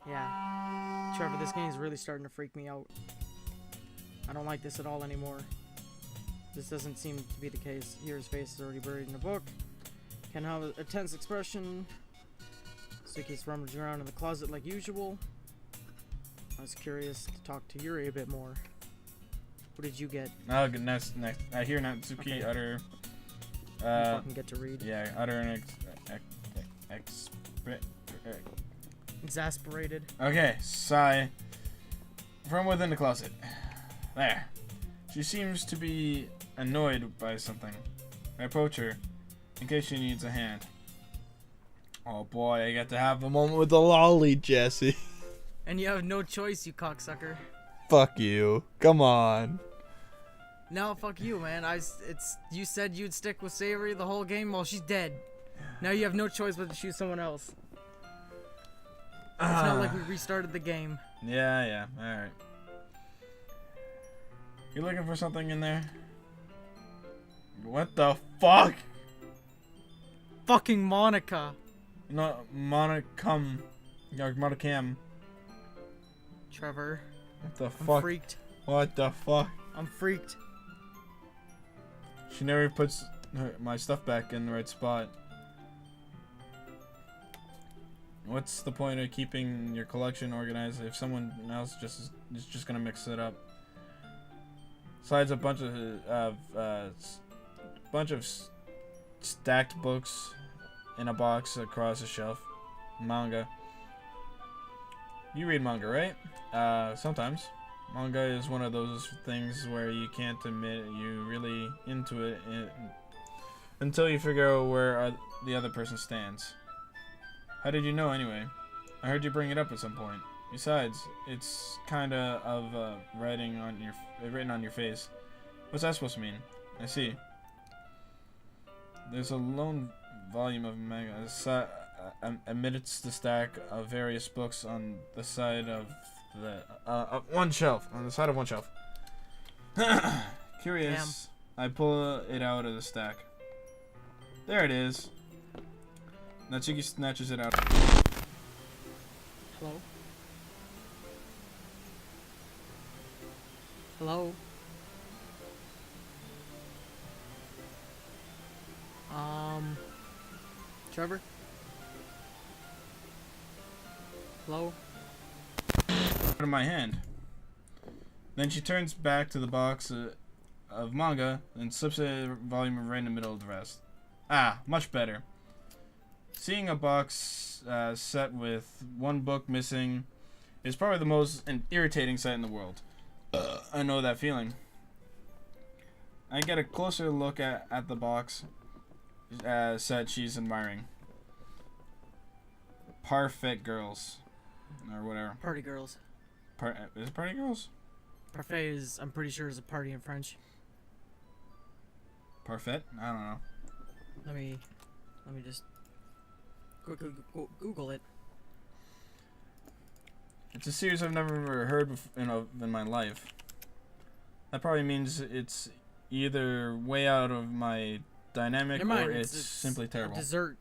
Yeah. Trevor, this game is really starting to freak me out. I don't like this at all anymore. This doesn't seem to be the case. Here's face is already buried in the book. Can have a tense expression. Suki's rummaging around in the closet like usual. I was curious to talk to Yuri a bit more. What did you get? Oh, good. Next. I hear Natsuki utter. You fucking get to read. Yeah, utter an Exasperated. Okay, sigh from within the closet. There. She seems to be annoyed by something. I approach her in case she needs a hand. Oh boy, I get to have a moment with the lolly, Jesse. And you have no choice, you cocksucker. Fuck you. Come on. No, fuck you, man. You said you'd stick with Savory the whole game. Well, she's dead. Now you have no choice but to choose someone else. It's not like we restarted the game. Yeah. Alright. You looking for something in there? What the fuck? Fucking Monica. No, Monicam. Monicam. Trevor. What the I'm fuck? freaked. What the fuck? I'm freaked. She never puts my stuff back in the right spot. What's the point of keeping your collection organized if someone else is just gonna mix it up? Besides a bunch of stacked books in a box across a shelf. Manga. You read manga, right? Sometimes. Manga is one of those things where you can't admit you're really into it until you figure out where the other person stands. How did you know anyway? I heard you bring it up at some point. Besides, it's kinda of written on your face. What's that supposed to mean? I see. There's a lone volume of manga amidst the stack of various books on the side of one shelf. On the side of one shelf. Curious. Damn. I pull it out of the stack. There it is. Natsuki snatches it out. Hello? Hello? Trevor? Hello? Out of my hand. Then she turns back to the box of manga and slips a volume right in the middle of the rest. Ah, much better. Seeing a box set with one book missing is probably the most irritating sight in the world. I know that feeling. I get a closer look at the box set she's admiring. Parfait girls. Or whatever. Party girls. Is it party girls? Parfait is, I'm pretty sure, is a party in French. Parfait? I don't know. Let me just quickly Google it. It's a series I've never heard in my life. That probably means it's either way out of my dynamic or it's simply terrible. Dessert.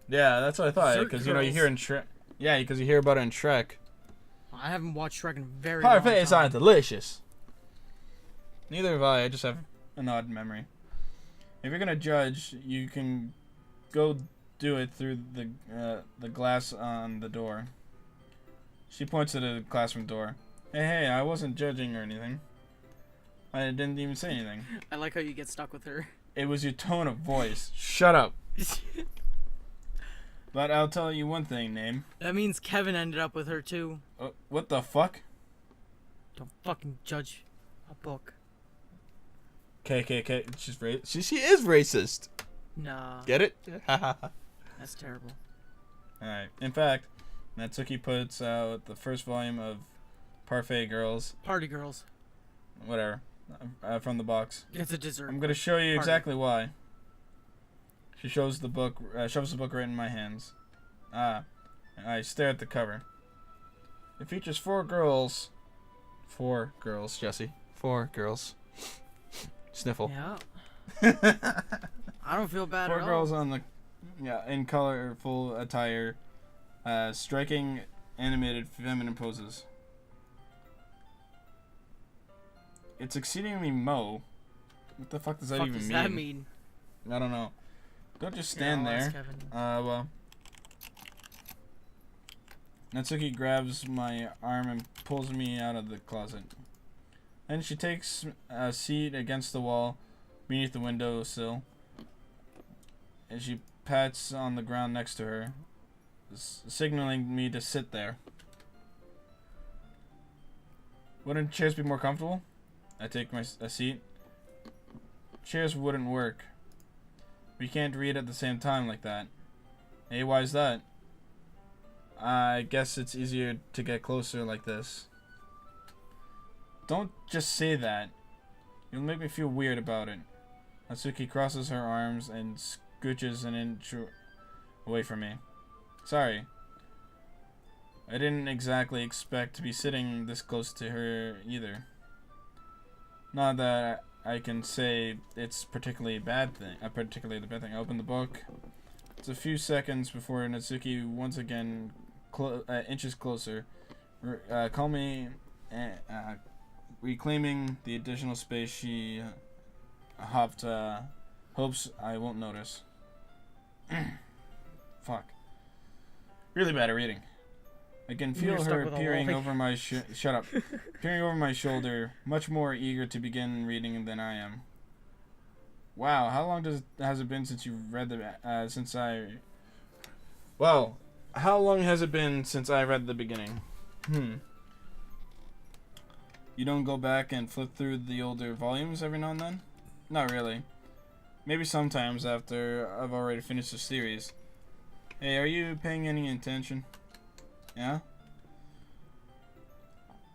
Yeah, that's what I thought. Because you hear in Shrek. Yeah, because you hear about it in Shrek. I haven't watched Shrek in a very long time. Parfaits aren't delicious. Neither have I. I just have an odd memory. If you're gonna judge, you can go do it through the glass on the door. She points to the classroom door. Hey, I wasn't judging or anything. I didn't even say anything. I like how you get stuck with her. It was your tone of voice. Shut up. But I'll tell you one thing, Name. That means Kevin ended up with her too. What the fuck? Don't fucking judge a book. KKK. She is racist. Nah. Get it? That's terrible. Alright. In fact, Natsuki puts out the first volume of Parfait Girls. Party girls. Whatever. From the box. It's a dessert. I'm gonna show you exactly why. She shows the book, shoves the book right in my hands. I stare at the cover. It features 4 girls. 4 girls, Jesse. 4 girls. Sniffle. Yeah. I don't feel bad at all. 4 girls on in colorful attire, striking animated feminine poses. It's exceedingly Mo. What the fuck does that even mean? What does that mean? I don't know. Don't just stand there. Well. Natsuki grabs my arm and pulls me out of the closet. Then she takes a seat against the wall beneath the windowsill. And she pats on the ground next to her, signaling me to sit there. Wouldn't chairs be more comfortable? I take a seat. Chairs wouldn't work. We can't read at the same time like that. Hey, why is that? I guess it's easier to get closer like this. Don't just say that. You'll make me feel weird about it. Natsuki crosses her arms and scooches an inch away from me. Sorry. I didn't exactly expect to be sitting this close to her either. Not that I can say it's particularly the bad thing. I open the book. It's a few seconds before Natsuki once again inches closer, reclaiming the additional space she hopes I won't notice. Fuck. Really bad at reading. I can feel her peering over my shut up. Peering over my shoulder, much more eager to begin reading than I am. Wow, how long has it been since you read how long has it been since I read the beginning? You don't go back and flip through the older volumes every now and then? Not really. Maybe sometimes after I've already finished the series. Hey, are you paying any attention? Yeah?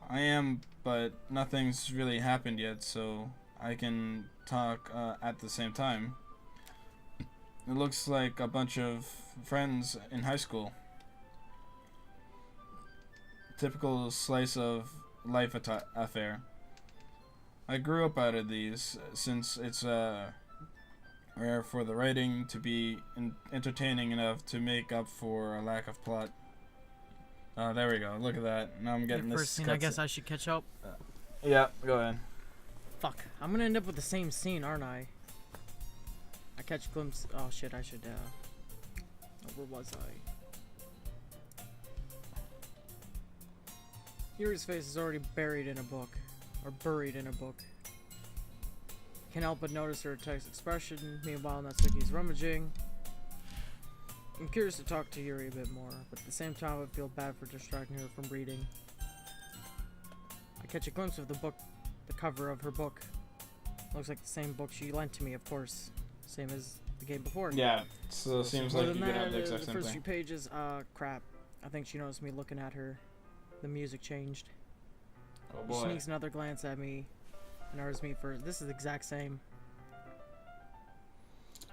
I am, but nothing's really happened yet, so I can talk at the same time. It looks like a bunch of friends in high school. Typical slice of life affair. I grew up out of these, since it's rare for the writing to be entertaining enough to make up for a lack of plot. There we go. Look at that. Now I'm getting this. First scene, I guess I should catch up. Yeah, go ahead. Fuck. I'm gonna end up with the same scene, aren't I? I catch a glimpse. Oh shit, I should, where was I? Yuri's face is already buried in a book. Or buried in a book. Can't help but notice her text expression. Meanwhile, Natsuki's rummaging. I'm curious to talk to Yuri a bit more, but at the same time I feel bad for distracting her from reading. I catch a glimpse of the book, the cover of her book. Looks like the same book she lent to me, of course. Same as the game before. Yeah, so it seems like you could have the exact same first thing. few pages, crap. I think she noticed me looking at her. The music changed. Oh boy. She sneaks another glance at me and orders me for this is the exact same.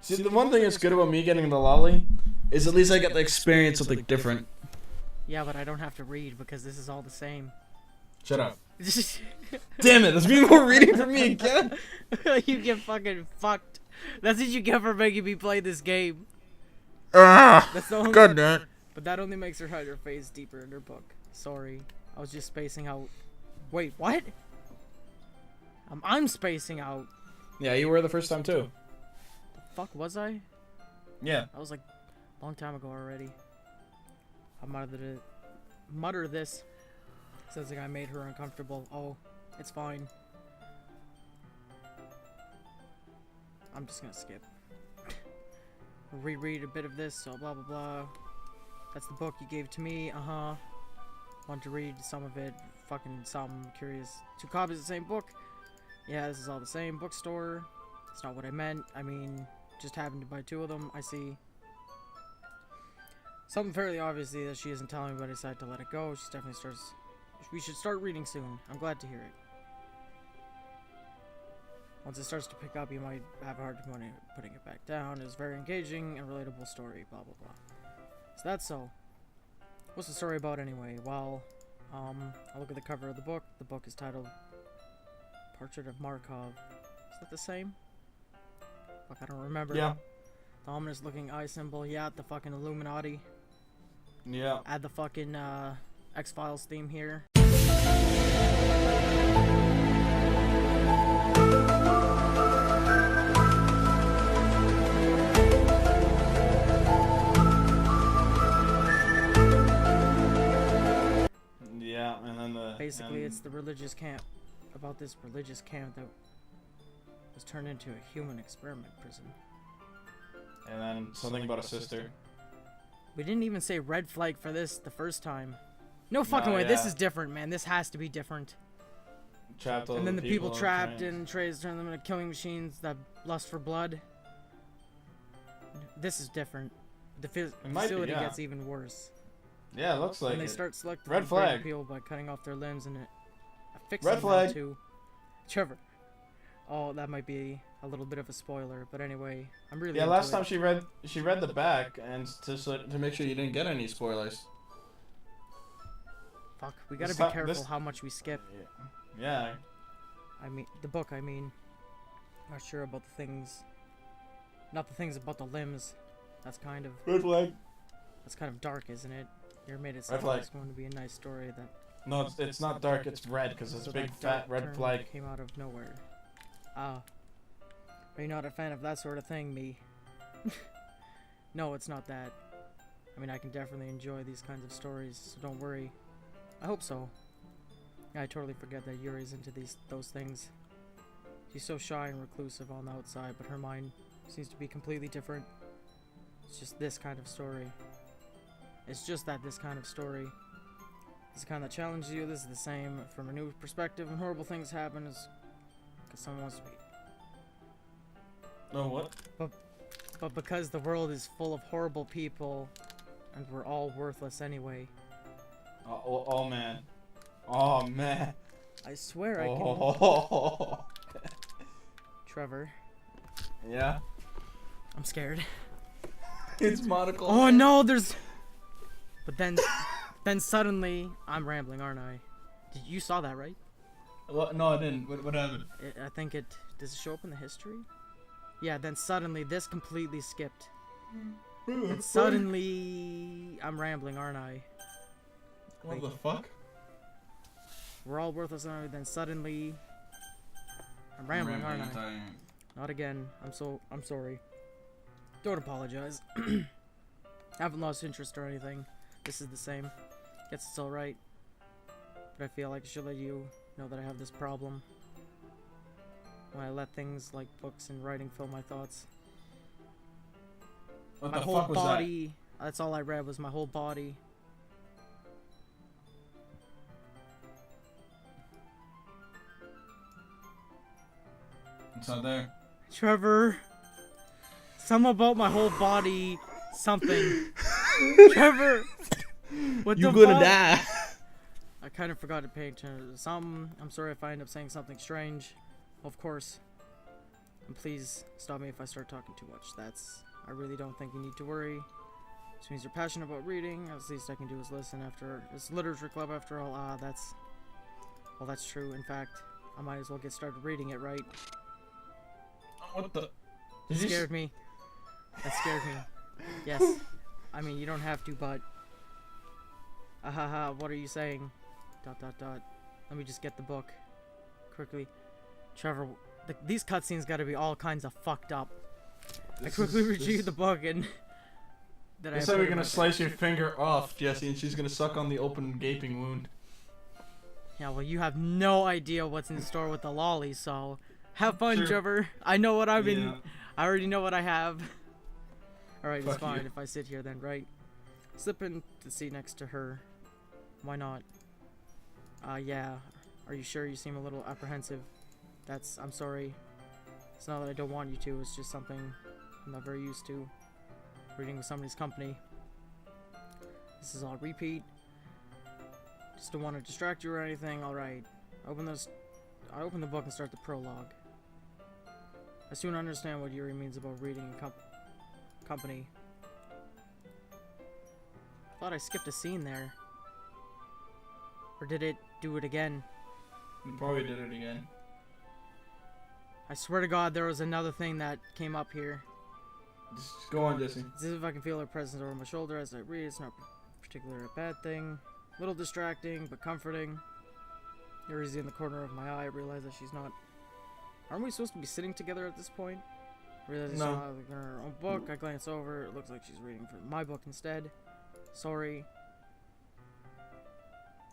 See, the one thing that's good about me getting the lolly is at least I get the experience something different. Yeah, but I don't have to read because this is all the same. Shut up. Damn it, there's me more reading for me again. You get fucking fucked. That's what you get for making me play this game. That's the only God damn. But that only makes her hide her face deeper in her book. Sorry, I was just spacing out. Wait, what? I'm spacing out. Yeah, you were the first time too. The fuck was I? Yeah. I was like a long time ago already. I mutter this. Says the guy made her uncomfortable. Oh, it's fine. I'm just gonna skip. Reread a bit of this, so blah blah blah. That's the book you gave to me, Want to read some of it, fucking some curious. 2 copies of the same book? Yeah, this is all the same. Bookstore. It's not what I meant. I mean, just happened to buy 2 of them. I see. Something fairly obviously that she isn't telling me, but I decided to let it go. She definitely starts. We should start reading soon. I'm glad to hear it. Once it starts to pick up, you might have a hard time putting it back down. It's a very engaging and relatable story, blah blah blah. Is that so? What's the story about anyway? Well, I look at the cover of the book. The book is titled Portrait of Markov. Is that the same? Fuck, I don't remember. Yeah. The ominous looking eye symbol. Yeah, the fucking Illuminati. Yeah. Add the fucking, X-Files theme here. Yeah, and then the... Basically, it's the religious camp. About this religious camp that was turned into a human experiment prison. And then something about a sister. We didn't even say red flag for this the first time. No fucking way, this is different, man. This has to be different. Trapped all And then the people on trapped trains. in trays turn them into killing machines that lust for blood. This is different. The facility gets even worse. Yeah, it looks like And they it. start selecting Red flag. people by cutting off their limbs and affixing Red them flag. to Trevor. Oh, that might be a little bit of a spoiler, but anyway, I'm really Yeah, into last it. time she read the back and to make sure you didn't get any spoilers. Fuck, we gotta This be ti- careful this- how much we skip. Yeah. I mean, the book, I mean. Not sure about the things. Not the things about the limbs. That's kind of Red flag. dark, isn't it? You made it Red sound flag. like it's going to be a nice story that. No, it's not dark. It's red because it's a so big that fat dark red turn flag. came out of nowhere. Ah. Are you not a fan of that sort of thing, me? No, it's not that. I mean, I can definitely enjoy these kinds of stories, so don't worry. I hope so. I totally forget that Yuri's into those things. She's so shy and reclusive on the outside, but her mind seems to be completely different. It's just this kind of story. It's just that this kind of story. It's the kind that challenges you. This is the same from a new perspective. When horrible things happen, is because someone wants to be. No, what? But because the world is full of horrible people, and we're all worthless anyway. Oh man. Oh man. I swear I can. Oh. Trevor, Yeah. I'm scared. It's monocle. Oh no, there's. But then suddenly, I'm rambling, aren't I? You saw that, right? What? No, I didn't. What happened? I think it. Does it show up in the history? Yeah. Then suddenly, this completely skipped. And suddenly, I'm rambling, aren't I? What the fuck? We're all worthless, aren't we? Then suddenly, I'm rambling, aren't I? Not again. I'm sorry. Don't apologize. I haven't lost interest or anything. This is the same. Guess it's alright. But I feel like I should let you know that I have this problem. When I let things like books and writing fill my thoughts. What My the whole fuck was that? body. That's all I read was my whole body. It's not there. Trevor. Something about my whole body. Something. Trevor. What the fuck? die. I kind of forgot to pay attention to something. I'm sorry if I end up saying something strange. Of course. And please stop me if I start talking too much. I really don't think you need to worry. This means you're passionate about reading. At least I can do is listen after. It's literature club after all. Well, that's true. In fact, I might as well get started reading it, right? What the? That scared me. That scared me. Yes. I mean, you don't have to, but... Ahaha, what are you saying? ... Let me just get the book. Quickly. Trevor, these cutscenes gotta be all kinds of fucked up. I quickly retrieved the book and... They said we're gonna slice your finger off, Jesse, and she's gonna suck on the open gaping wound. Yeah, well, you have no idea what's in store with the lolly, so... Have fun, Sure. Trevor. I know what I've been... Yeah. I already know what I have. Alright, it's Fuck fine you. if I sit here then, right? Slip in the seat next to her. Why not? Yeah. Are you sure? You seem a little apprehensive. I'm sorry. It's not that I don't want you to, it's just something I'm not very used to. Reading with somebody's company. This is all repeat. Just don't want to distract you or anything. Alright. I open the book and start the prologue. I soon understand what Yuri means about reading in company. Thought I skipped a scene there. Or did it do it again? You probably did it again. I swear to God there was another thing that came up here. Just go on, Jesse. As if I can feel her presence over my shoulder as I read. It's not particularly a bad thing. Little distracting, but comforting. Yuri's in the corner of my eye. I realize that she's not... Aren't we supposed to be sitting together at this point? I realize she's No. not looking at her own book. I glance over. It looks like she's reading from my book instead. Sorry.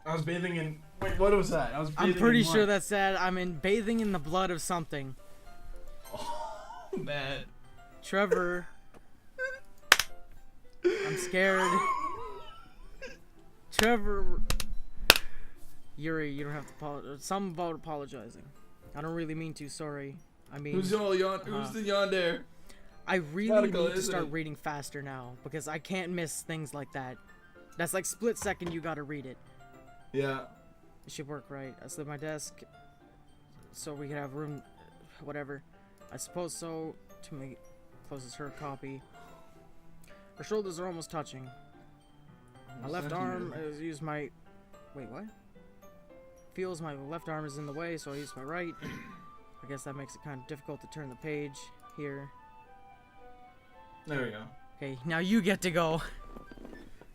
I was bathing in... Wait, what was that? I was bathing I'm pretty in sure what? that's sad. Bathing in the blood of something. Oh, man. Trevor. I'm scared. Trevor. Yuri, you don't have to apologize. Something about apologizing. I don't really mean to, sorry. I mean... Who's the yonder? I really Radical, need to isn't start it? reading faster now, because I can't miss things like that. That's like split second you gotta read it. Yeah. It should work right. I slid my desk so we could have room, whatever. I suppose so. Toomey closes her copy. Her shoulders are almost touching. My left arm is use my... Wait, what? Feels my left arm is in the way, so I use my right. I guess that makes it kind of difficult to turn the page here. There we go. Okay, now you get to go.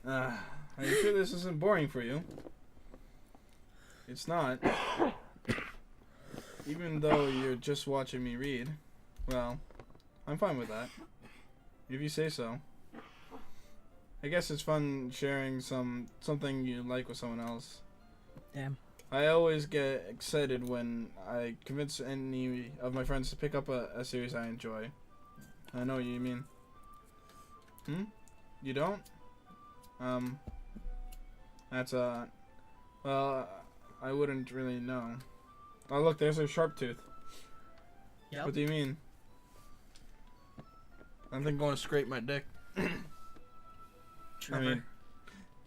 Are you sure this isn't boring for you? It's not. Even though you're just watching me read. Well, I'm fine with that. If you say so. I guess it's fun sharing something you like with someone else. Damn. I always get excited when I convince any of my friends to pick up a series I enjoy. I know what you mean. You don't? That's well, I wouldn't really know. Oh look, there's a sharp tooth. Yep. What do you mean? I'm thinking going to scrape my dick. Trevor.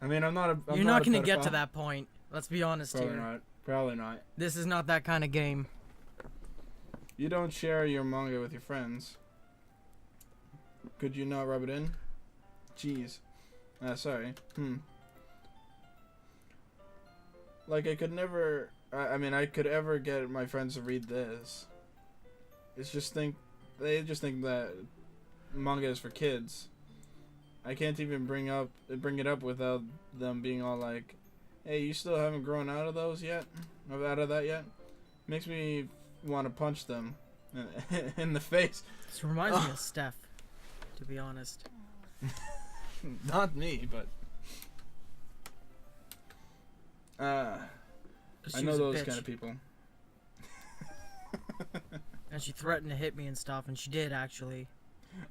I mean, I'm not a. You're not gonna get to that point. Let's be honest Probably here. not. Probably not. This is not that kind of game. You don't share your manga with your friends. Could you not rub it in? Jeez. Sorry. Like I could never. I mean, I could ever get my friends to read this. They just think that manga is for kids. I can't even bring it up without them being all like, "Hey, you still haven't grown out of those yet? Out of that yet?" Makes me want to punch them in the face. This reminds me of Steph, to be honest. Not me, but I She know was a those bitch, kind of people. and she threatened to hit me and stuff, and she did actually.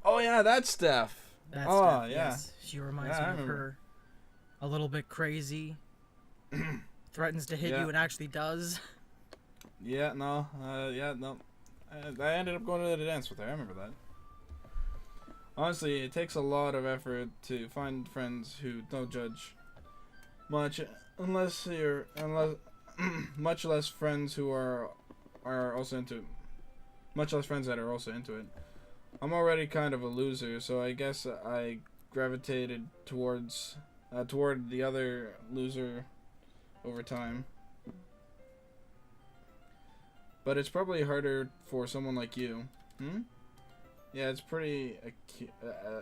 Oh yeah, that's Steph. That's Oh, Steph, yeah. yes. She reminds Yeah, I me of remember. her. A little bit crazy. Threatens to hit Yeah. you and actually does. Yeah, no, no. I ended up going to the dance with her. I remember that. Honestly, it takes a lot of effort to find friends who don't judge much, unless much less friends who are also into, much less friends that are also into it. I'm already kind of a loser, so I guess I gravitated toward the other loser over time. But it's probably harder for someone like you. Yeah, it's pretty.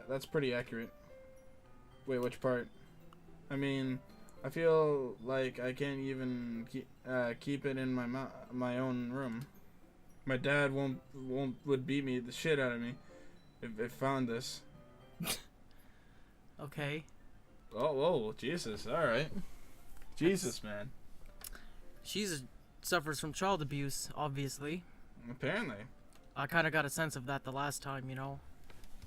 That's pretty accurate. Wait, which part? I mean, I feel like I can't even keep it in my own room. My dad would beat me the shit out of me if found this. Okay. Oh, whoa, Jesus! All right, Jesus, man. Suffers from child abuse, obviously. Apparently. I kind of got a sense of that the last time, you know.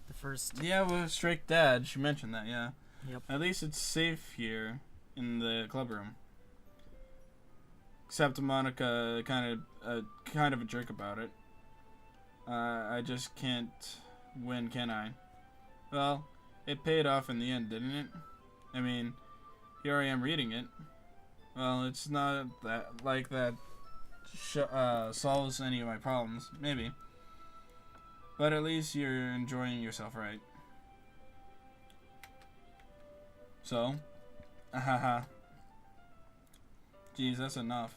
The first. Yeah, with Straight Dad, she mentioned that. Yeah. Yep. At least it's safe here in the club room. Except Monica kind of a jerk about it. I just can't win, can I? Well, it paid off in the end, didn't it? I mean, here I am reading it. Well, it's not that like that solves any of my problems, maybe. But at least you're enjoying yourself, right? So, ahaha. Jeez, that's enough.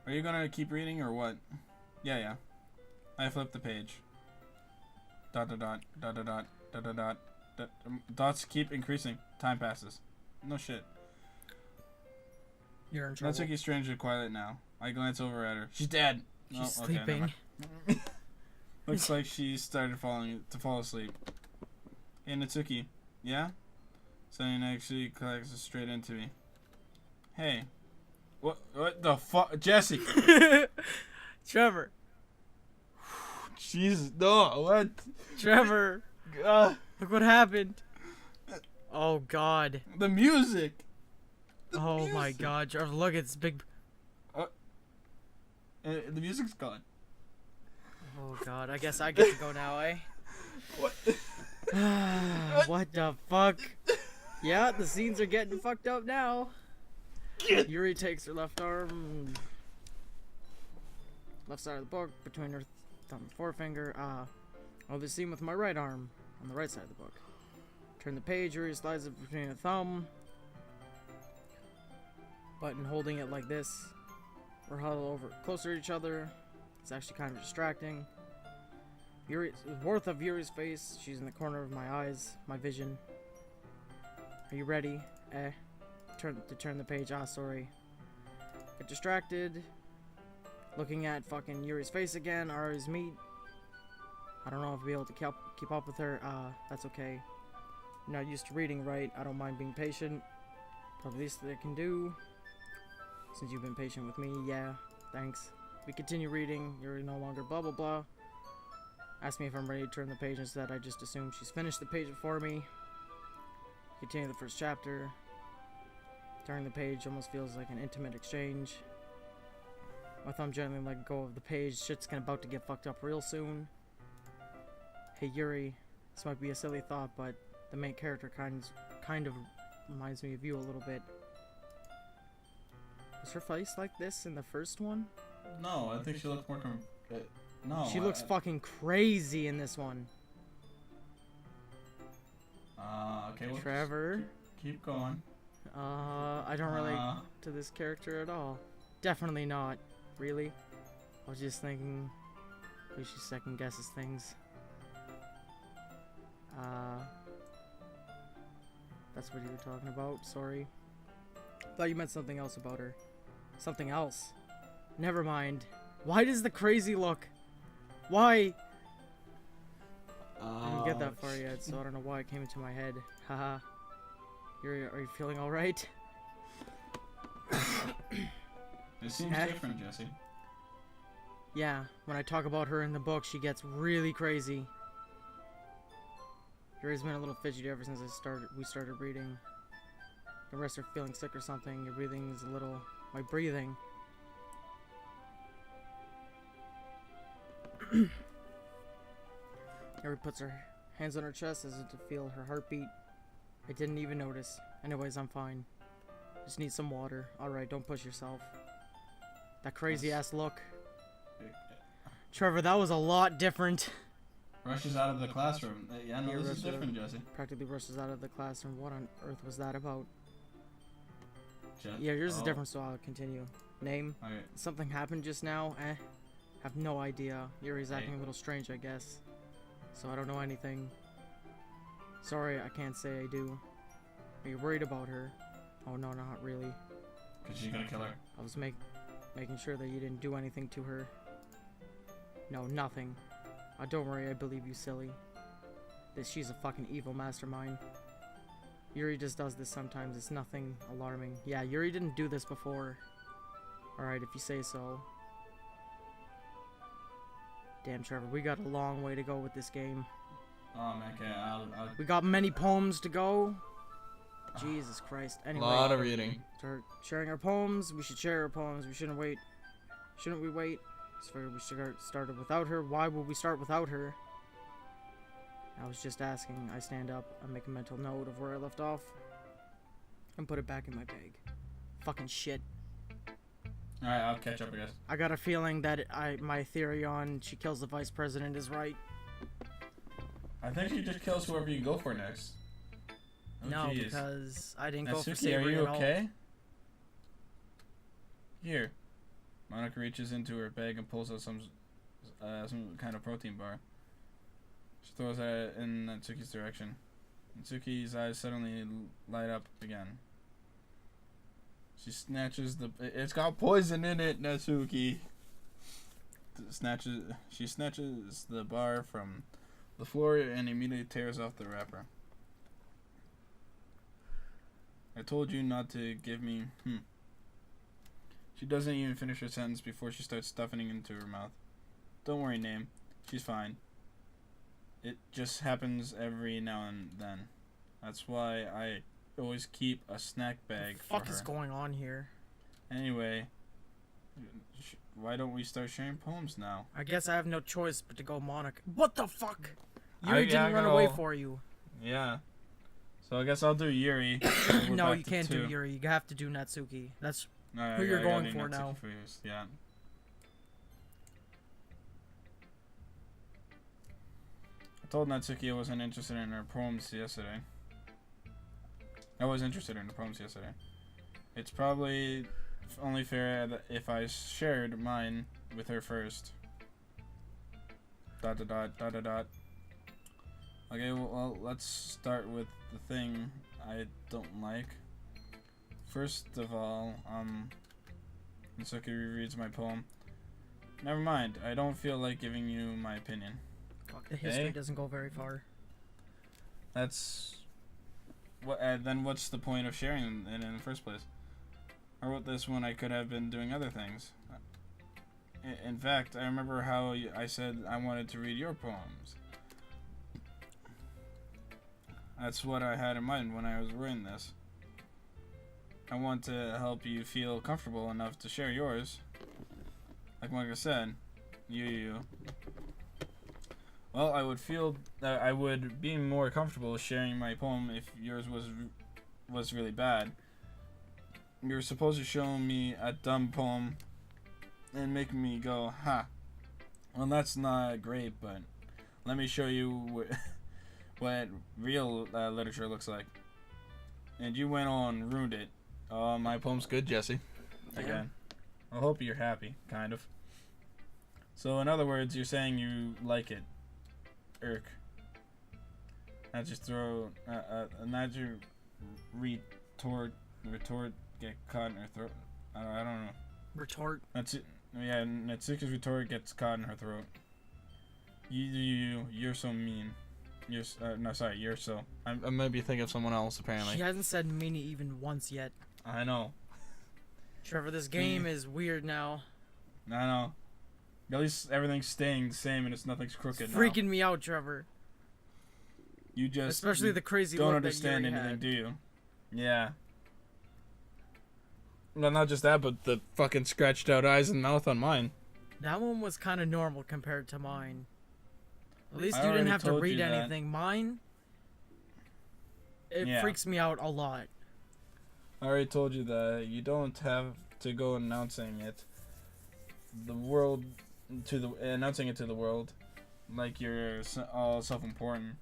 Are you gonna keep reading or what? Yeah. I flipped the page. Dot dot dot dot dot dot dot dot dot. Dots keep increasing. Time passes. No shit. You're in trouble. Natsuki's strangely quiet now. I glance over at her. She's dead. She's sleeping. Looks like she started to fall asleep. Hey, Natsuki. Yeah? Sunny actually collects straight into me. Hey. What the fuck? Jesse! Trevor. Jesus, no, what? Trevor. Look what happened. Oh, God. The music! Oh, my God. Trevor, look, it's big. The music's gone. Oh, God. I guess I get to go now, eh? What? What the fuck? Yeah, the scenes are getting fucked up now. Yuri takes her left arm, left side of the book, between her thumb and forefinger. I'll be seen with my right arm on the right side of the book. Turn the page. Yuri slides it between her thumb, button holding it like this. We're huddled over closer to each other. It's actually kind of distracting. Yuri's worth of Yuri's face. She's in the corner of my eyes, my vision. Are you ready? Turn the page. Sorry. Get distracted. Looking at fucking Yuri's face again. Our eyes meet. I don't know if I'll be able to keep up with her. That's okay. I'm not used to reading right. I don't mind being patient. Probably the least that I can do. Since you've been patient with me, yeah. Thanks. We continue reading. Yuri no longer blah blah blah. Ask me if I'm ready to turn the page. Instead, I just assume she's finished the page before me. Continue the first chapter. Turning the page almost feels like an intimate exchange. My thumb gently let go of the page. Shit's about to get fucked up real soon. Hey Yuri, this might be a silly thought, but the main character kind of reminds me of you a little bit. Was her face like this in the first one? No, I think she looks more no. She looks fucking crazy in this one. Okay. Well, Trevor. Keep going. I don't relate to this character at all. Definitely not. Really? I was just thinking we should second guesses things. That's what you were talking about. Sorry. Thought you meant something else about her. Something else. Never mind. Why does the crazy look? Why? I didn't get that far yet, so I don't know why it came into my head. Haha. Are you feeling alright? It seems different, Jesse. Yeah, when I talk about her in the book, she gets really crazy. Yuri's been a little fidgety ever since we started reading. The rest are feeling sick or something. Your breathing is a little... My breathing. Yuri puts her hands on her chest as if to feel her heartbeat. I didn't even notice. Anyways, I'm fine. Just need some water. Alright, don't push yourself. That crazy ass look. Trevor, that was a lot different. Rushes out of the classroom. Yeah, no, this is different, Jesse. Practically rushes out of the classroom. What on earth was that about? Jesse? Yeah, yours is different, so I'll continue. Name? Okay. Something happened just now? Have no idea. Yuri's acting a little strange, I guess. So I don't know anything. Sorry, I can't say I do. Are you worried about her? Oh no, not really. Cause she's gonna kill her. I was making sure that you didn't do anything to her. No, nothing. Don't worry, I believe you, silly. She's a fucking evil mastermind. Yuri just does this sometimes. It's nothing alarming. Yeah, Yuri didn't do this before. Alright, if you say so. Damn, Trevor, we got a long way to go with this game. Oh, man, okay, I'll... We got many poems to go. Jesus Christ. Anyway. A lot of reading. Start sharing our poems. We should share our poems. We shouldn't wait. Shouldn't we wait? We started without her. Why would we start without her? I was just asking. I stand up. I make a mental note of where I left off. And put it back in my bag. Fucking shit. Alright, I'll catch up, I guess. I got a feeling that my theory on she kills the vice president is right. I think she just kills whoever you go for next. Oh, no, geez. because I didn't go for Natsuki, Savory are you at all. okay? Here. Monica reaches into her bag and pulls out some kind of protein bar. She throws it in Natsuki's direction. Natsuki's eyes suddenly light up again. She snatches the. It's got poison in it, Natsuki. She snatches the bar from the floor and immediately tears off the wrapper. I told you not to give me. She doesn't even finish her sentence before she starts stuffing it into her mouth. Don't worry, Name. She's fine. It just happens every now and then. That's why I always keep a snack bag for her. What the fuck is going on here? Anyway, why don't we start sharing poems now? I guess I have no choice but to go Monica. What the fuck? Yuri didn't run away for you. Yeah. So I guess I'll do Yuri. No, you can't do Yuri. You have to do Natsuki. That's who you're going for now. First. Yeah. I told Natsuki I wasn't interested in her poems yesterday. It's probably only fair that if I shared mine with her first. ... Okay, well, let's start with the thing I don't like. First of all, Natsuki rereads my poem. Never mind, I don't feel like giving you my opinion. Fuck, the history doesn't go very far. That's... then what's the point of sharing it in the first place? I wrote this when I could have been doing other things. In fact, I remember how I said I wanted to read your poems. That's what I had in mind when I was writing this. I want to help you feel comfortable enough to share yours. Like Manga said, you. Well, I would be more comfortable sharing my poem if yours was really bad. You're supposed to show me a dumb poem and make me go, ha. Well, that's not great, but let me show you what real literature looks like. And you went on and ruined it. My poem's good, Jesse. Again. I hope you're happy, kind of. So, in other words, you're saying you like it. Irk. Not just throw... not your retort get caught in her throat. I don't know. Retort? Yeah, Natsuki's retort gets caught in her throat. You're so mean. You're so... I might be thinking of someone else, apparently. She hasn't said meanie even once yet. I know. Trevor, this game is weird now. I know. At least everything's staying the same and nothing's crooked it's freaking me out, Trevor. You just... Especially the crazy don't look understand that Yuri anything, had. do you? Yeah. Well, not just that, but the fucking scratched out eyes and mouth on mine. That one was kind of normal compared to mine. At least you didn't have to read anything. Mine, it freaks me out a lot. I already told you that you don't have to go announcing it to the world like you're all self-important.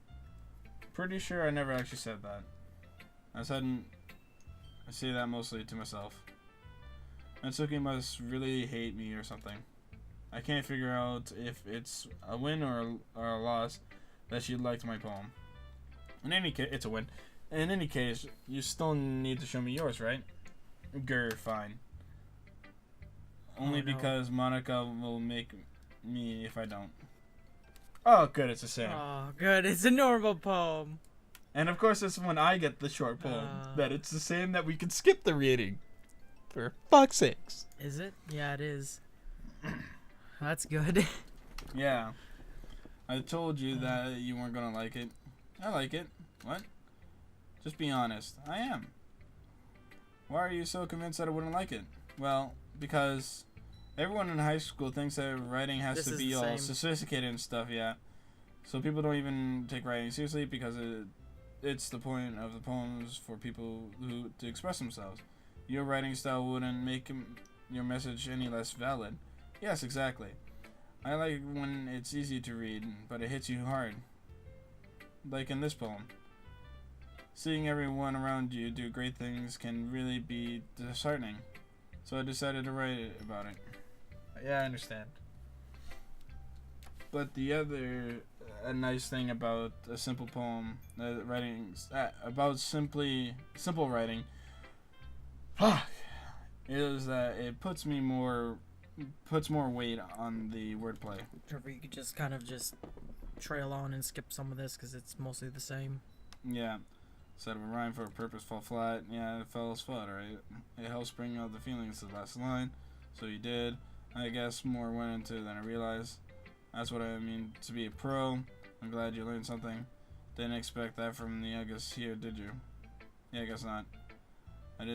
Pretty sure I never actually said that. I say that mostly to myself. Natsuki must really hate me or something. I can't figure out if it's a win or a loss that she liked my poem. In any case, it's a win. In any case, you still need to show me yours, right? Grr, fine. Only because Monica will make me if I don't. Oh, good, it's the same. Oh, good, it's a normal poem. And of course, it's when I get the short poem that it's the same that we can skip the reading. For fuck's sakes. Is it? Yeah, it is. That's good. Yeah. I told you that you weren't gonna like it. I like it. What? Just be honest. I am. Why are you so convinced that I wouldn't like it? Well, because everyone in high school thinks that writing has to be all sophisticated and stuff, yeah. So people don't even take writing seriously because it's the point of the poems for people to express themselves. Your writing style wouldn't make your message any less valid. Yes, exactly. I like when it's easy to read, but it hits you hard. Like in this poem. Seeing everyone around you do great things can really be disheartening. So I decided to write about it. Yeah, I understand. But the other nice thing about a simple poem, simple writing, is that it puts more weight on the wordplay. Trevor, you could just kind of just trail on and skip some of this because it's mostly the same. Yeah. Instead of a rhyme for a purpose fall flat, yeah, it fell as flat, right? It helps bring out the feelings to the last line, so you did. I guess more went into it than I realized. That's what I mean to be a pro. I'm glad you learned something. Didn't expect that from the youngest here, did you? Yeah, I guess not. I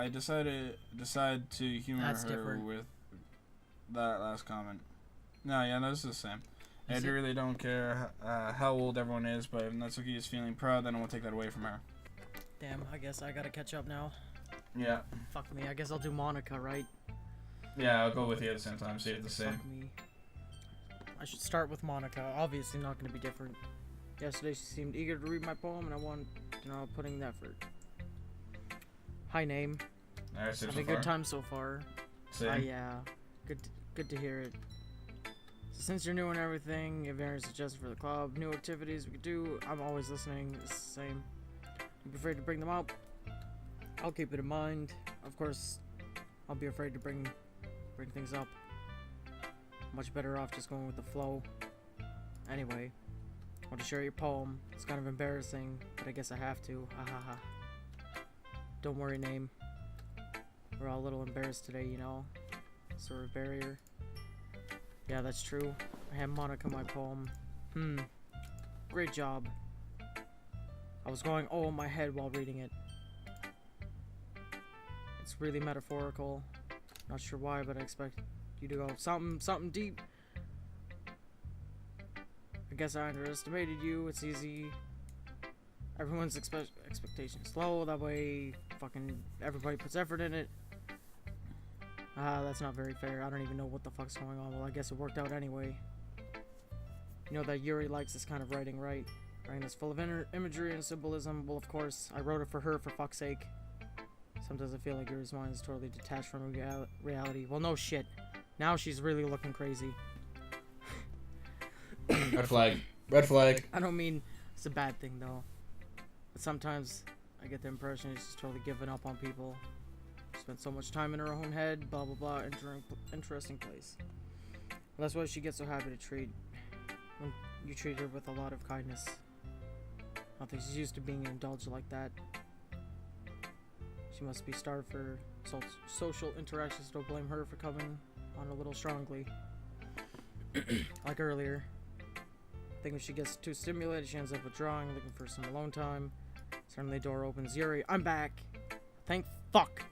decided to humor That's her different. with that last comment. No, yeah, no, it's the same. I Is it? really don't care how old everyone is, but if Natsuki is feeling proud, then I won't take that away from her. Damn, I guess I gotta catch up now. Yeah. Fuck me, I guess I'll do Monica, right? Yeah, I'll go with you at the same time, see if it's the same. Fuck me. I should start with Monica. Obviously not gonna be different. Yesterday she seemed eager to read my poem, and I want, putting the effort. Hi, name. Alright, so Having a good time so far. Same. Yeah. Good to hear it. So since you're new and everything, if there are suggestions for the club, new activities we could do, I'm always listening. It's the same. Don't be afraid to bring them up. I'll keep it in mind. Of course, I'll be afraid to bring things up. Much better off just going with the flow. Anyway, I want to share your poem. It's kind of embarrassing, but I guess I have to. Ha ha ha. Don't worry, name. We're all a little embarrassed today, Sort of barrier. Yeah, that's true. I had Monica my poem. Great job. I was going in my head while reading it. It's really metaphorical. Not sure why, but I expect you to go something deep. I guess I underestimated you. It's easy. Everyone's expectations low. That way, fucking everybody puts effort in it. That's not very fair. I don't even know what the fuck's going on. Well, I guess it worked out anyway. You know that Yuri likes this kind of writing, right? Writing is full of imagery and symbolism. Well, of course, I wrote it for her, for fuck's sake. Sometimes I feel like Yuri's mind is totally detached from reality. Well, no shit. Now she's really looking crazy. Red flag. Red flag. I don't mean it's a bad thing, though. But sometimes I get the impression she's totally giving up on people. Spent so much time in her own head, blah blah blah, interesting place. Well, that's why she gets so happy when you treat her with a lot of kindness. I don't think she's used to being indulged like that. She must be starved for social interactions. Don't blame her for coming on a little strongly. Like earlier. I think when she gets too stimulated, she ends up withdrawing, looking for some alone time. Suddenly the door opens. Yuri, I'm back. Thank fuck.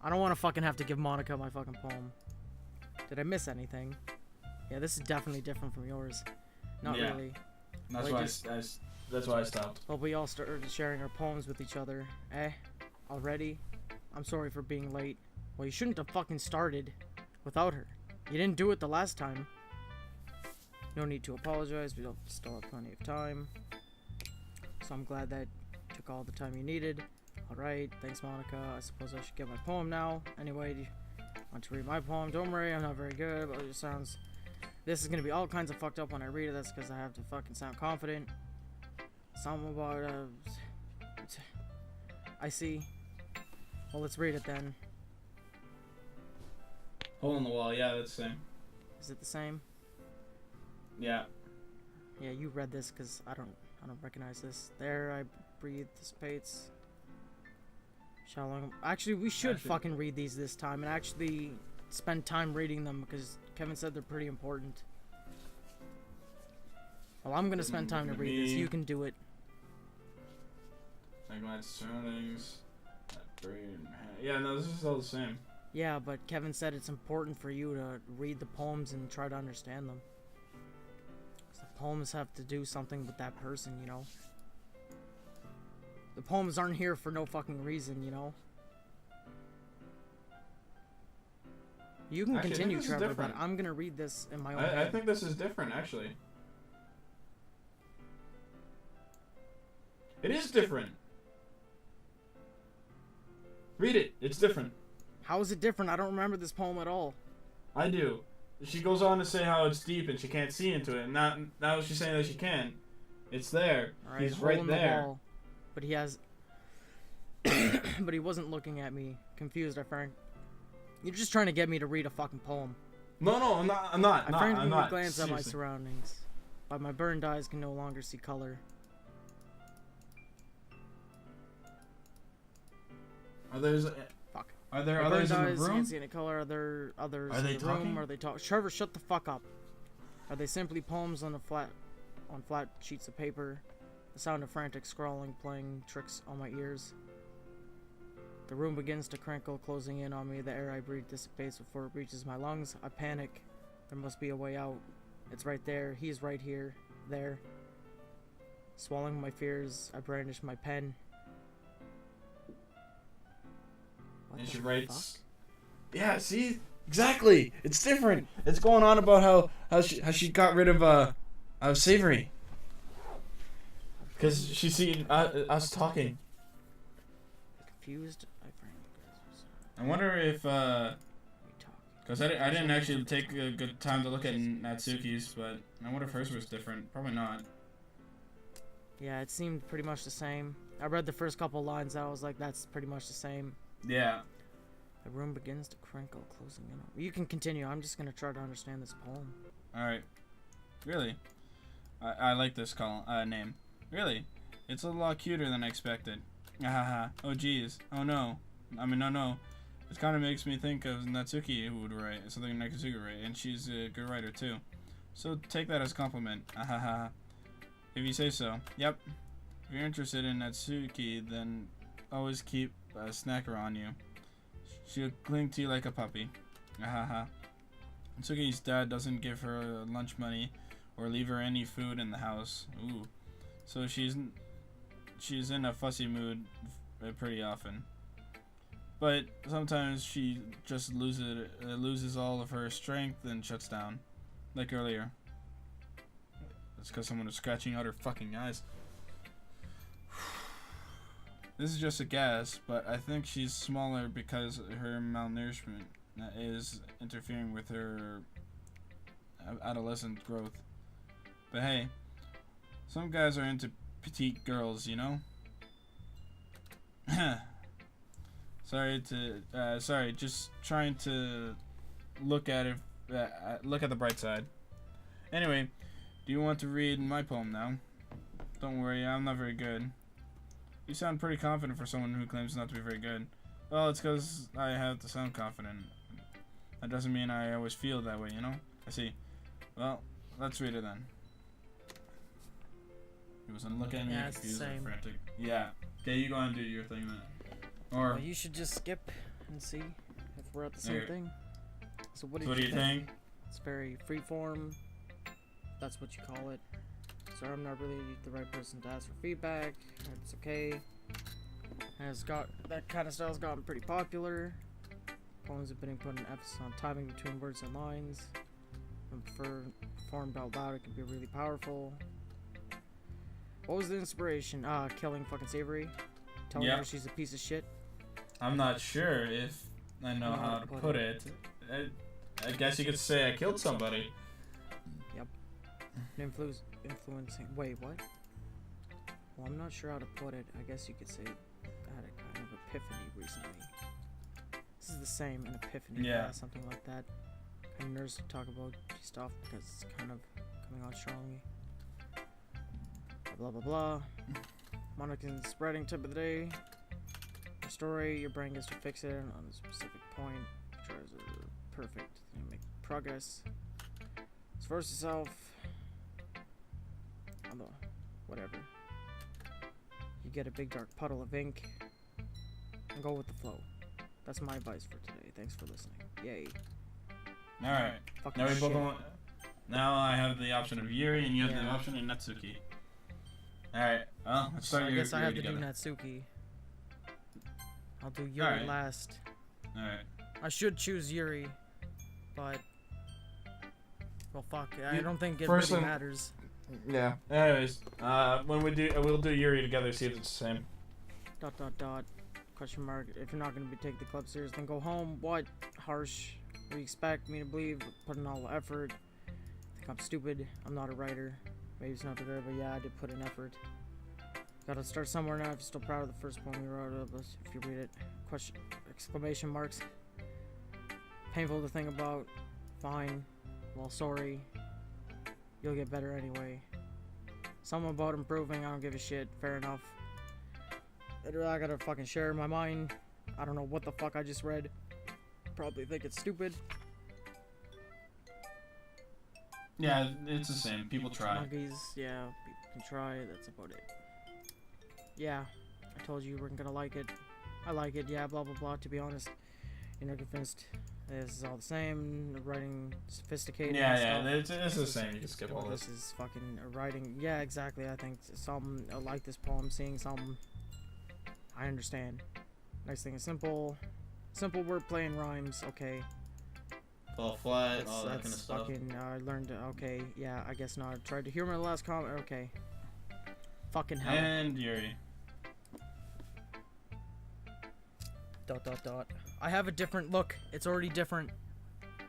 I don't want to fucking have to give Monica my fucking poem. Did I miss anything? Yeah, this is definitely different from yours. Not really. That's why I stopped. Well, we all started sharing our poems with each other. Already? I'm sorry for being late. Well, you shouldn't have fucking started without her. You didn't do it the last time. No need to apologize. We still have plenty of time. So I'm glad that took all the time you needed. Alright, thanks Monica. I suppose I should get my poem now. Anyway, do you want to read my poem? Don't worry, I'm not very good, but it just sounds... This is gonna be all kinds of fucked up when I read it. That's because I have to fucking sound confident. Something about, I see. Well, let's read it then. Hole in the wall, yeah, that's the same. Is it the same? Yeah. Yeah, you read this because I don't recognize this. There, I breathe, dissipates. Actually, we should fucking read these this time and actually spend time reading them because Kevin said they're pretty important. Well, I'm gonna spend time to read this. You can do it. Like my surroundings. Yeah, no, this is all the same. Yeah, but Kevin said it's important for you to read the poems and try to understand them. 'Cause the poems have to do something with that person, The poems aren't here for no fucking reason, You can continue, Trevor, but I'm gonna read this in my own head. I think this is different, actually. It is different. Read it. It's different. How is it different? I don't remember this poem at all. I do. She goes on to say how it's deep and she can't see into it. And now she's saying that she can. It's there. All right, he's right there. But he has... but he wasn't looking at me. Confused, I frankly. You're just trying to get me to read a fucking poem. No, I'm not. I frankly I'm not. glance at my Seriously. surroundings, but my burned eyes can no longer see color. Are there Fuck. Are there My others burned in the eyes room? can't see any color. Are there others Are in they the room? talking? Are they talking? Trevor, shut the fuck up. Are they simply poems on flat sheets of paper? The sound of frantic scrawling playing tricks on my ears. The room begins to crinkle, closing in on me. The air I breathe dissipates before it reaches my lungs. I panic. There must be a way out. It's right there. He's right here. There. Swallowing my fears, I brandish my pen. What And the she fuck? writes. Yeah, see, exactly. It's different. It's going on about how she got rid of Savory. Because she's seen us talking. Confused, I wonder if we talk. because I didn't actually take a good time to look at Natsuki's, but I wonder if hers was different. Probably not. Yeah, it seemed pretty much the same. I read the first couple lines and I was like, that's pretty much the same. Yeah. The room begins to crinkle, closing in on. You can continue. I'm just gonna try to understand this poem. All right. Really, I like this name. Really, it's a lot cuter than I expected. Haha. Oh geez. Oh no. I mean no. It kind of makes me think of Natsuki, who would write something Natsuki would write, and she's a good writer too. So take that as a compliment. Haha. If you say so. Yep. If you're interested in Natsuki, then always keep a snacker on you. She'll cling to you like a puppy. Haha. Natsuki's dad doesn't give her lunch money or leave her any food in the house. Ooh. So she's in a fussy mood pretty often. But sometimes she just loses all of her strength and shuts down. Like earlier. That's because someone was scratching out her fucking eyes. This is just a guess, but I think she's smaller because her malnourishment is interfering with her adolescent growth. But hey, some guys are into petite girls, you know? Sorry, just trying to look at it, look at the bright side. Anyway, do you want to read my poem now? Don't worry, I'm not very good. You sound pretty confident for someone who claims not to be very good. Well, it's because I have to sound confident. That doesn't mean I always feel that way, you know? I see. Well, let's read it then. He wasn't looking at me, Yeah, it's the confused and same. frantic. Yeah. Okay, you go and do your thing then. Or, Well, you should just skip and see if we're at the same Here. thing. So what so what do you think? It's very freeform. That's what you call it. So I'm not really the right person to ask for feedback. It's okay. That kind of style's gotten pretty popular. Poems have been putting emphasis on timing between words and lines. When performed out loud, it can be really powerful. What was the inspiration? Killing fucking Savory. Telling Yeah. her she's a piece of shit. I'm not sure if I know how to put it. I guess you could say I killed somebody. Influencing. Wait, what? Well, I'm not sure how to put it. I guess you could say I had a kind of epiphany recently. This is the same, an epiphany. Yeah. Something like that. Kind of nervous to talk about stuff because it's kind of coming on strongly. Blah blah blah. Monacan's spreading tip of the day. Your story, your brain gets to fix it on a specific point. Tries are perfect. You make progress. Esforce yourself. Whatever. You get a big dark puddle of ink and go with the flow. That's my advice for today. Thanks for listening. Yay. Alright. Fucking Now we both shit. want. Now I have the option of Yuri and you have the Yeah. option of Natsuki. Alright, well, let's So start I your guess I Yuri have to together. do Natsuki. I'll do Yuri Alright. last. Alright. I should choose Yuri, but well, fuck. I don't think it First really one- matters. Yeah. Anyways, when we'll do Yuri together, see if it's the same. ... Question mark. If you're not gonna be taking the club serious, then go home. What? Harsh. What do you expect me to believe? Put in all the effort. Think I'm stupid. I'm not a writer. Maybe it's not the word, but yeah, I did put in effort. Gotta start somewhere now. If you're still proud of the first poem you wrote, if you read it, exclamation marks. Painful to think about. Fine. Well, sorry. You'll get better anyway. Something about improving. I don't give a shit. Fair enough. I gotta fucking share my mind. I don't know what the fuck I just read. Probably think it's stupid. Yeah, it's the same. People try. Monkeys, yeah, people can try. That's about it. Yeah, I told you you weren't gonna like it. I like it. Yeah, blah blah blah. To be honest, you're not convinced. This is all the same. Writing sophisticated. Yeah, it's the same. You can skip all this. This is fucking writing. Yeah, exactly. I think something like this poem, seeing something. I understand. Next thing is simple. Simple wordplay and rhymes. Okay. Fall flat, all that kind of stuff. Fucking, I learned. Okay, yeah, I guess not. I tried to humor the last comment. Okay. Fucking hell. And Yuri. ... I have a different look. It's already different.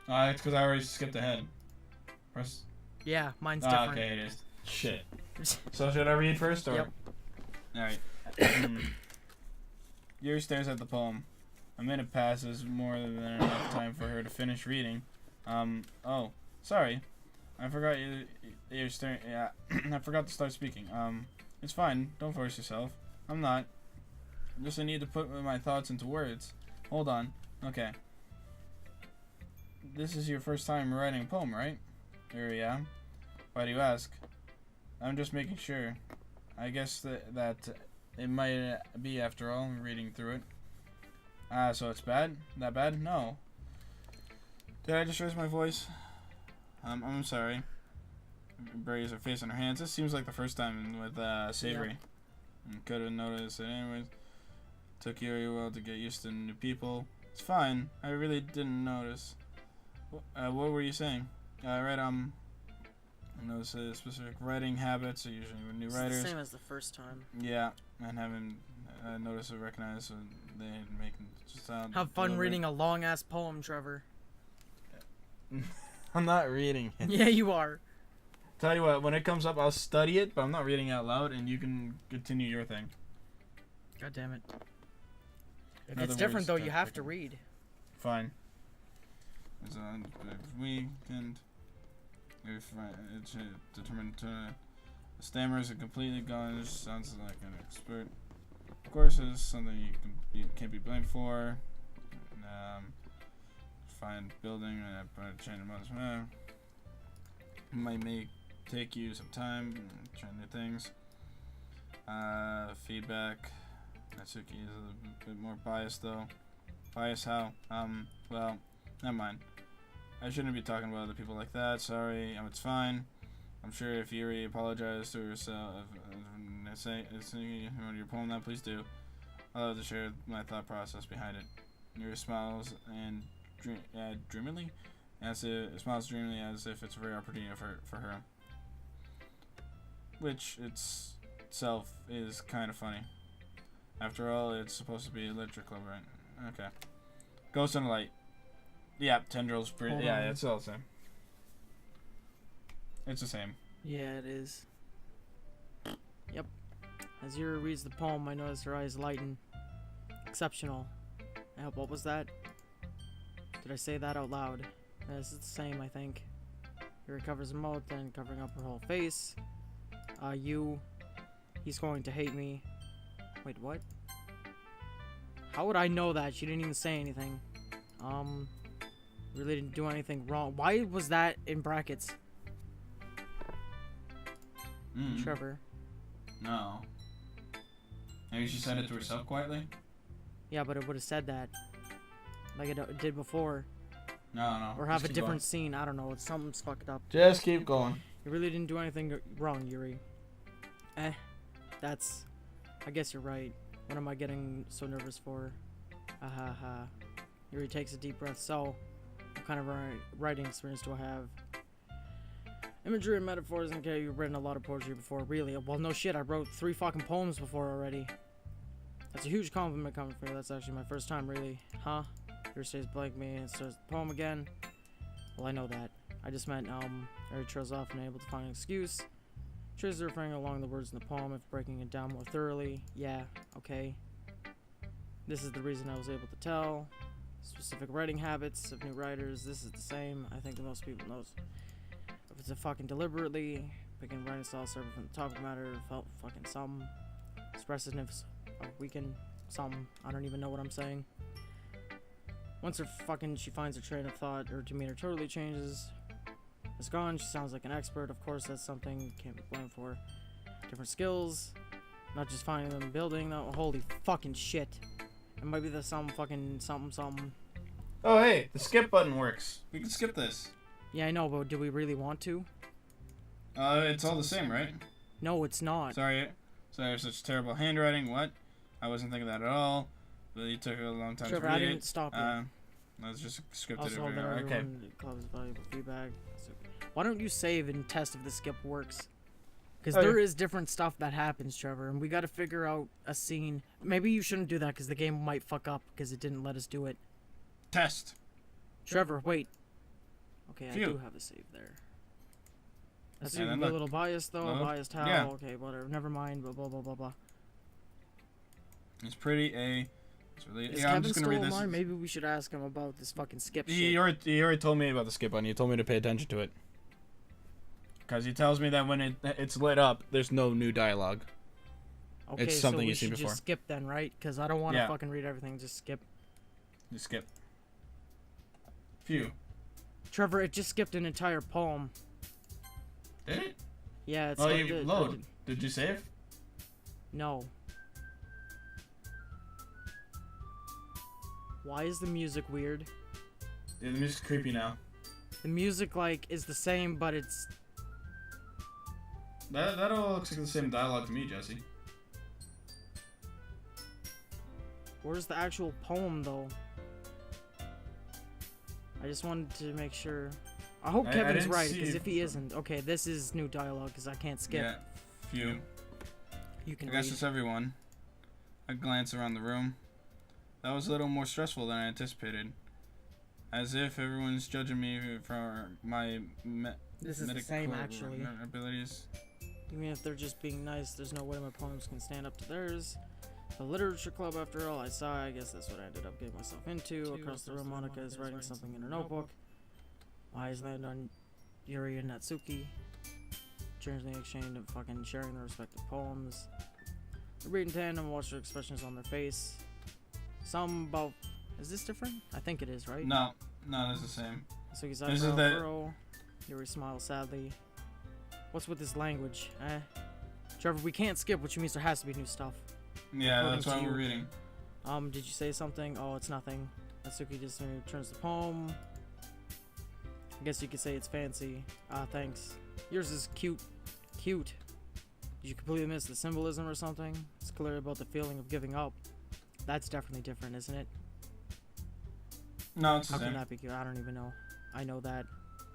It's because I already skipped ahead. Press. Yeah, mine's different. Okay, it is. Shit. So should I read first, or? Yep. Alright. Yuri stares at the poem. A minute passes, more than enough time for her to finish reading. Oh, sorry. I forgot you're staring. Yeah, I forgot to start speaking. It's fine. Don't force yourself. I'm not. Just I need to put my thoughts into words. Hold on. Okay. This is your first time writing a poem, right? Yeah. Why do you ask? I'm just making sure. I guess that it might be after all, reading through it. So it's bad? That bad? No. Did I just raise my voice? I'm sorry. Buries her face in her hands. This seems like the first time with Savory. Yeah. Could have noticed it anyways. Took Yuri a while to get used to new people. It's fine. I really didn't notice. What were you saying? I read I noticed specific writing habits, usually with new writers. It's the same as the first time. Yeah, and haven't noticed or recognized, so they make sound. Have fun reading a long ass poem, Trevor. I'm not reading it. Yeah, you are. Tell you what, when it comes up, I'll study it, but I'm not reading out loud, and you can continue your thing. God damn it. If it's different though, you have to read. Fine. It's a weekend. If it's determined to stammers are completely gone. It sounds like an expert. Of course, it's something you can't be blamed for. Find building and change the might take you some time. Try new things. Feedback. Natsuki is a bit more biased though. Biased how? Well, never mind. I shouldn't be talking about other people like that. Sorry. It's fine. I'm sure if Yuri apologized to herself, say your poem, that please do. I'd love to share my thought process behind it. Yuri smiles and dreamily, as if it's a rare opportunity for her. Which itself is kind of funny. After all, it's supposed to be a literature club, right? Okay. Ghost and Light. Yeah, tendrils. Yeah, it's all the same. It's the same. Yeah, it is. Yep. As Yuri reads the poem, I notice her eyes lighten. Exceptional. What was that? Did I say that out loud? This is the same, I think. Yuri covers her mouth, then covering up her whole face. He's going to hate me. Wait, what? How would I know that? She didn't even say anything. Really didn't do anything wrong. Why was that in brackets? Trevor. No. Maybe she said it to herself quietly? Yeah, but it would have said that. Like it did before. No. Or have a different scene. I don't know. Something's fucked up. Just keep going. You really didn't do anything wrong, Yuri. That's... I guess you're right. What am I getting so nervous for? Yuri takes a deep breath. So, what kind of writing experience do I have? Imagery and metaphors. Okay, you've written a lot of poetry before. Really? Well, no shit. I wrote 3 fucking poems before already. That's a huge compliment coming from you. That's actually my first time, really. Huh? Yuri stays blank me and starts the poem again. Well, I know that. I just meant, Yuri trails off and able to find an excuse. Traces are referring along the words in the poem if breaking it down more thoroughly. Yeah, okay. This is the reason I was able to tell. Specific writing habits of new writers. This is the same. I think that most people knows. If it's a fucking deliberately picking writing style separate from the topic matter, felt fucking some expressiveness of weakened some. I don't even know what I'm saying. Once she finds her train of thought, her demeanor totally changes. It's gone. She sounds like an expert. Of course, that's something can't be blamed for. Different skills, not just finding them building. No, holy fucking shit! It might be the some fucking something. Oh hey, the skip button works. We can skip this. Yeah, I know, but do we really want to? It's all the same, right? No, it's not. Sorry I have such terrible handwriting. What? I wasn't thinking that at all. But you took a long time Trevor, to read I didn't stop you. That's just scripted. Also, Okay. everyone club's valuable feedback. Why don't you save and test if the skip works? Because there is different stuff that happens, Trevor, and we got to figure out a scene. Maybe you shouldn't do that because the game might fuck up because it didn't let us do it. Test. Trevor, wait. Okay, Phew. I do have a save there. That's Yeah, a little biased though. No. Biased how? Yeah. Okay, whatever. Never mind. Blah blah blah blah blah. It's pretty A. It's really. Is Yeah, I'm Kevin just gonna still read this. online? Maybe we should ask him about this fucking skip shit. He already told me about the skip button. He told me to pay attention to it. Because he tells me that when it's lit up, there's no new dialogue. Okay, It's something so we you've seen should before. just skip then, right? Because I don't want to Yeah. fucking read everything. Just skip. Just skip. Phew. Trevor, it just skipped an entire poem. Did it? Yeah, it's Oh, like you load. Did you save? No. Why is the music weird? Yeah, the music's creepy now. The music, like, is the same, but it's... That all looks like the same dialogue to me, Jesse. Where's the actual poem, though? I just wanted to make sure. I hope Kevin's didn't right, see because it. if he isn't... Okay, this is new dialogue, because I can't skip. Yeah. Phew. You can I guess read. it's everyone. I glance around the room. That was a little more stressful than I anticipated. As if everyone's judging me for my This is the medical same, actually. abilities. Even if they're just being nice, there's no way my poems can stand up to theirs. The literature club, after all, I sigh. I guess that's what I ended up getting myself into. Across the room, Monica is writing something in her notebook. Why is that on Yuri and Natsuki? Strangely exchanged and fucking sharing their respective poems. They read in tandem, watch their expressions on their face. Some about... Is this different? I think it is, right? No, it's the same. Natsuki's This is eyebrow the- furrow. Yuri smiles sadly. What's with this language, eh? Trevor, we can't skip, which means there has to be new stuff. Yeah, According that's why to we're you. reading. Did you say something? Oh, it's nothing. Natsuki just turns the poem. I guess you could say it's fancy. Thanks. Yours is cute. Cute. Did you completely miss the symbolism or something? It's clear about the feeling of giving up. That's definitely different, isn't it? No, it's the How can same. that be cute? I don't even know. I know that.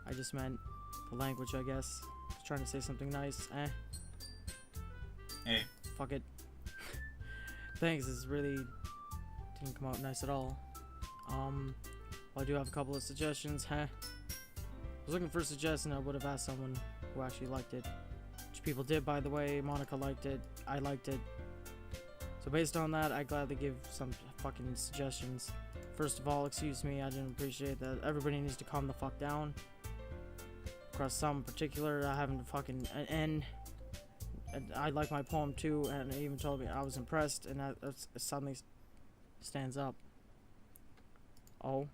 I just meant the language, I guess. I was trying to say something nice. Hey. Fuck it. Thanks, this really didn't come out nice at all. Well, I do have a couple of suggestions, I was looking for a suggestion. I would have asked someone who actually liked it. Which people did, by the way. Monica liked it. I liked it. So based on that, I gladly give some fucking suggestions. First of all, excuse me, I didn't appreciate that. Everybody needs to calm the fuck down. Across some in particular, I haven't fucking an N. I like my poem too, and it even told me I was impressed, and that suddenly stands up. Oh,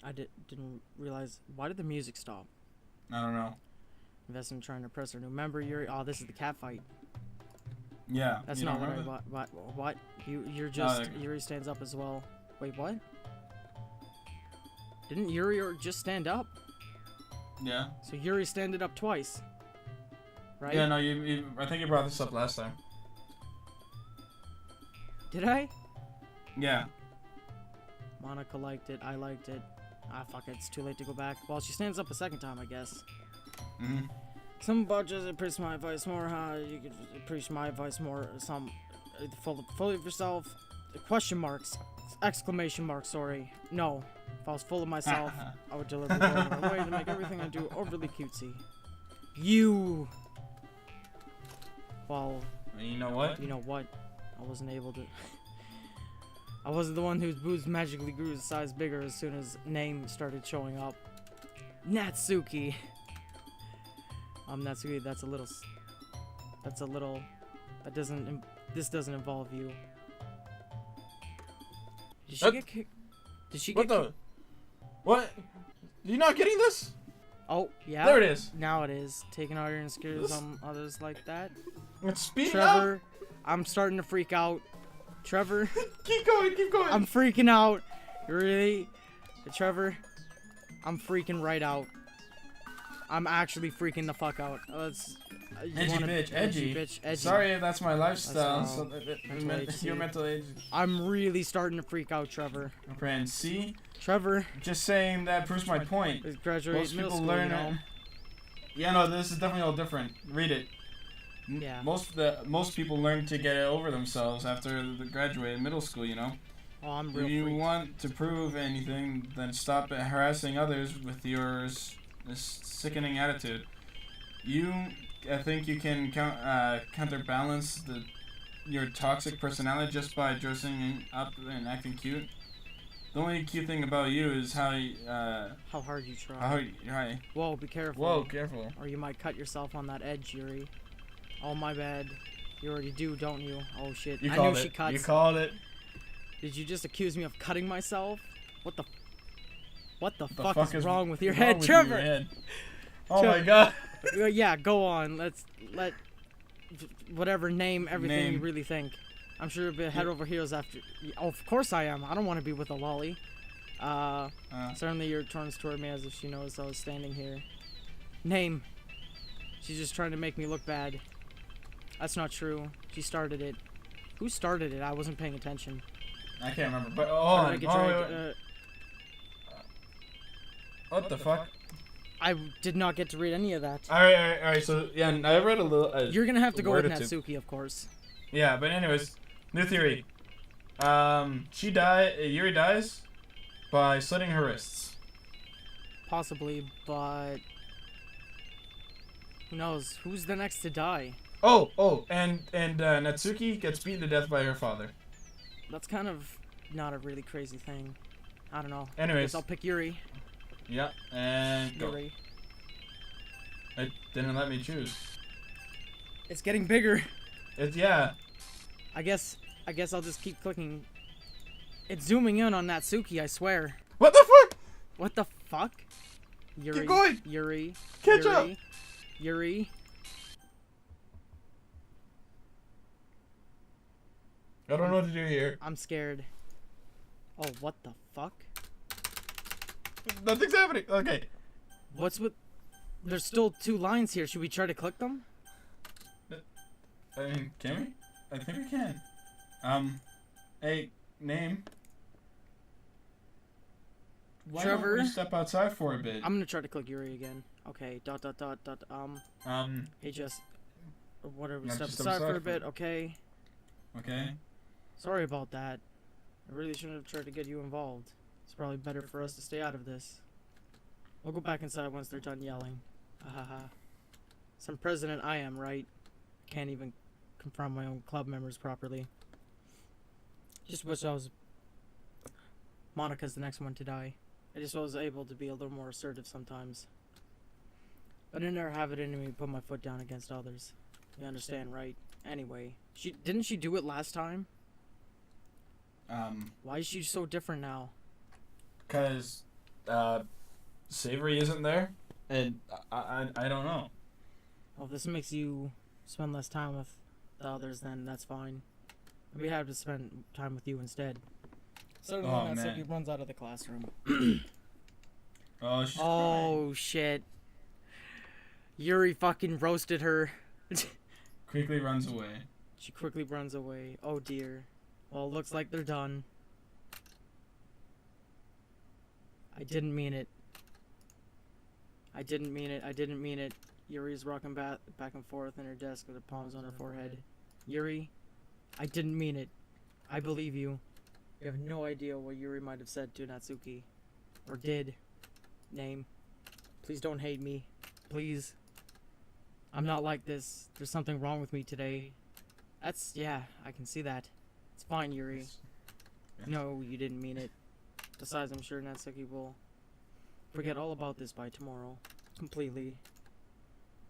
I didn't realize. Why did the music stop? I don't know. Invest in trying to impress our new member, Yuri. Oh, this is the cat fight. Yeah. That's you not don't what I remember what. You're just there- Yuri stands up as well. Wait, what? Didn't Yuri just stand up? that? Yeah. So Yuri standed up twice, right? Yeah, no, I think you brought this up last time. Did I? Yeah. Monica liked it. I liked it. Ah, fuck it. It's too late to go back. Well, she stands up a second time, I guess. Mm-hmm. Some about just appreciate my advice more, huh? You could appreciate my advice more. Some full of yourself. Question marks. Exclamation marks, sorry. No. If I was full of myself, I would deliberately go out of my way to make everything I do overly cutesy. You. Well, You know what? you know what? I wasn't able to. I wasn't the one whose boobs magically grew a size bigger as soon as name started showing up. Natsuki. Natsuki, that's a little. That doesn't. This doesn't involve you. Did she get kicked? Did she What get the? What? You not getting this? Oh, yeah. There it is. Now it is. Taking out your insecurities on others like that. It's speeding Trevor, I'm starting to freak out. Trevor, keep going, keep going. I'm freaking out. Really? Trevor, I'm freaking right out. I'm actually freaking the fuck out. Edgy bitch. Sorry if that's my lifestyle. So your mental age. I'm really starting to freak out, Trevor. Friend, see? Trevor. Just saying that proves my point. Graduate Most middle people school, learn you know? it. Yeah, no, this is definitely all different. Read it. Yeah. Most people learn to get over themselves after they graduate middle school, you know? Oh, I'm real If you freaked. want to prove anything, then stop harassing others with this sickening attitude. I think you can counterbalance your toxic personality just by dressing up and acting cute. The only cute thing about you is how hard you try. Hi. Whoa, be careful. Whoa, careful. Or you might cut yourself on that edge, Yuri. Oh, my bad. You already do, don't you? Oh, shit. I knew she cuts. You called it. Did you just accuse me of cutting myself? What the fuck is wrong wrong with your head, Trevor? Oh my god. Yeah, go on. Let whatever name everything you really think. I'm sure you'll be head over heels after. Oh, of course I am. I don't want to be with a lolly. Certainly your turns toward me as if she knows I was standing here. Name. She's just trying to make me look bad. That's not true. She started it. Who started it? I wasn't paying attention. I can't remember. But what the fuck? I did not get to read any of that. All right. So yeah, I read a little. You're gonna have to go with word or two. Natsuki, of course. Yeah, but anyways, new theory. Yuri dies by slitting her wrists. Possibly, but who knows? Who's the next to die? And Natsuki gets beaten to death by her father. That's kind of not a really crazy thing. I don't know. Anyways, Guess I'll pick Yuri. Yeah, and go. Yuri. It didn't let me choose. It's getting bigger. Yeah. I guess I'll just keep clicking. It's zooming in on Natsuki, I swear. What the fuck? What the fuck? Yuri. Keep going. Yuri. Catch Yuri. up. Yuri. I don't know what to do here. I'm scared. Oh, what the fuck? Nothing's happening. Okay. What's with... There's still 2 lines here. Should we try to click them? I mean, can we? I think we can. Hey, name. Why Trevor? don't we step outside for a bit? I'm gonna try to click Yuri again. Okay, hey, just... Whatever, step aside for a bit, okay? Okay. Sorry about that. I really shouldn't have tried to get you involved. It's probably better for us to stay out of this. We'll go back inside once they're done yelling. Haha. Some president I am, right? Can't even confront my own club members properly. Just wish I was... Monica's the next one to die. I just was able to be a little more assertive sometimes. But I never have it in me to put my foot down against others. You understand, right? Anyway, didn't she do it last time? Why is she so different now? Cause, Savory isn't there, and I don't know. Well, if this makes you spend less time with the others, then that's fine. I'd be happy to spend time with you instead. Certainly Oh, not so man. he runs out of the classroom. Oh, she's Oh, crying. shit. Yuri fucking roasted her. Quickly runs away. She quickly runs away. Oh, dear. Well, looks like they're done. I didn't mean it. I didn't mean it. I didn't mean it. Yuri's rocking back and forth in her desk with her palms on her forehead. Yuri, I didn't mean it. I believe you. You have no idea what Yuri might have said to Natsuki. Or did. Name. Please don't hate me. Please. I'm not like this. There's something wrong with me today. Yeah, I can see that. It's fine, Yuri. No, you didn't mean it. Besides, I'm sure Natsuki will forget all about this by tomorrow. Completely.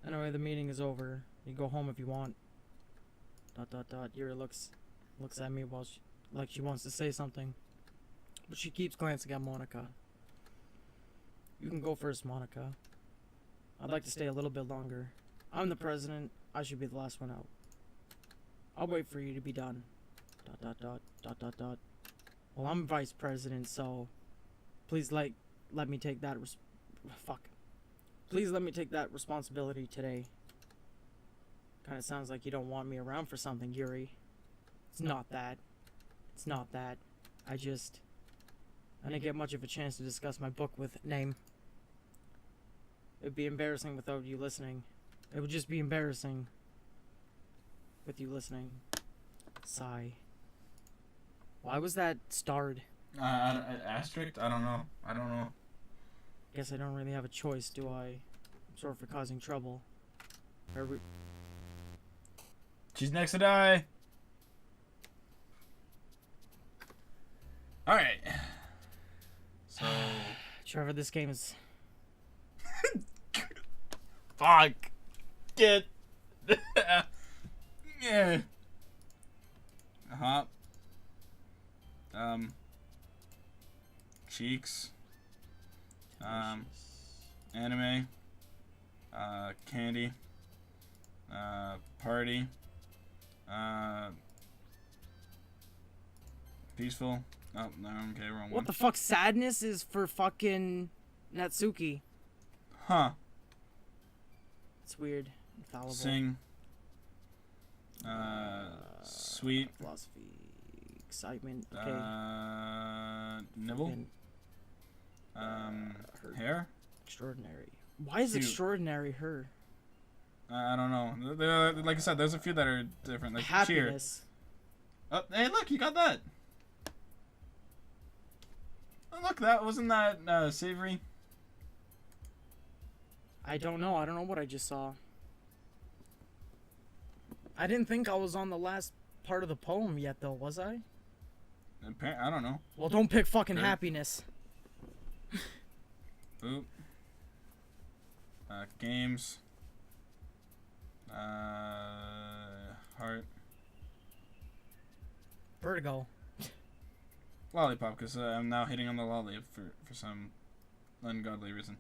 Anyway, the meeting is over. You go home if you want. ... Yuri looks at me while like she wants to say something. But she keeps glancing at Monica. You can go first, Monica. I'd like to stay a little bit longer. I'm the president. I should be the last one out. I'll wait for you to be done. ... Well, I'm vice president, so please let me take that Please let me take that responsibility today. Kind of sounds like you don't want me around for something, Yuri. It's not that. It's not that. I didn't get much of a chance to discuss my book with Name. It'd be embarrassing without you listening. It would just be embarrassing with you listening. Sigh. Why was that starred? Asterisk? I don't know. Guess I don't really have a choice, do I? I'm sorry for causing trouble. She's next to die. Alright. So... Trevor, this game is... Fuck. Get. Yeah. Cheeks. Anime. Candy. Party. Peaceful. Oh, no, okay, wrong one. What the fuck? Sadness is for fucking Natsuki. Huh. It's weird. Infallible. Sing. Sweet. Philosophy. Excitement. Okay. Nibble. Hair. Extraordinary. Why is Cute. extraordinary her? I don't know. Like I said, there's a few that are different. Like Happiness. Cheer. Oh, hey, look, you got that. Oh, look, wasn't that savory? I don't know. I don't know what I just saw. I didn't think I was on the last part of the poem yet, though, was I? I don't know. Well, don't pick fucking Sure. happiness. Oop. Games. Heart. Vertigo. Lollipop, because I'm now hitting on the lolly for some ungodly reason.